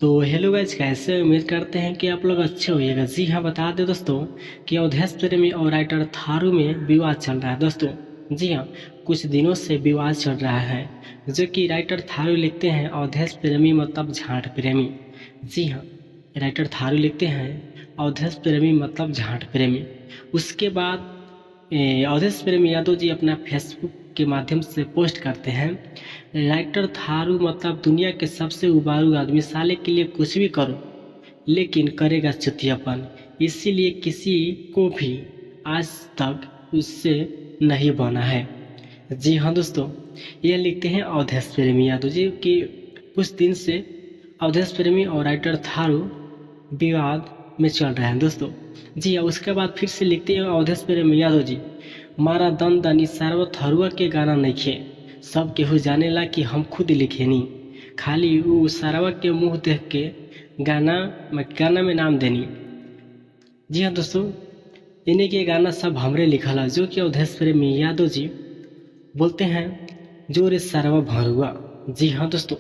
तो hello guys, कैसे उम्मीद करते हैं कि आप लोग अच्छे होइएगा। जी हाँ, बता दें दोस्तों कि अवधेश प्रेमी और राइटर थारू में विवाद चल रहा है दोस्तों। जी हाँ, कुछ दिनों से विवाद चल रहा है, जो कि राइटर थारू लिखते हैं अवधेश प्रेमी मतलब झांट प्रेमी। जी हाँ, राइटर थारू लिखते हैं अवधेश प्रेमी मतलब झांट प्रेमी। उसके बाद अवधेश प्रेमी यादव जी अपना फेसबुक के माध्यम से पोस्ट करते हैं, राइटर थारू मतलब दुनिया के सबसे उबारू आदमी, साले के लिए कुछ भी करो लेकिन करेगा चुतियापन, इसीलिए किसी को भी आज तक उससे नहीं बना है। जी हाँ दोस्तों, ये लिखते हैं अवधेश प्रेमी यादव जी कि कुछ दिन से अवधेश प्रेमी और राइटर थारू विवाद में चल रहे हैं दोस्तों। जी हाँ, उसके बाद फिर से लिखते हैं अवधेश प्रेमी यादव जी, मारा दन दनी सार्व थरुआ के गाना नहीं खे, सब केहू जाने ला कि हम खुद लिखे नी, खाली वो सारवा के मुंह देख के गाना में नाम देनी। जी हाँ दोस्तों, इन्हीं के गाना सब हमरे लिखल है, जो कि अवधेश प्रेमी यादव जी बोलते हैं जो रे सारवा भरुआ। जी हाँ दोस्तों।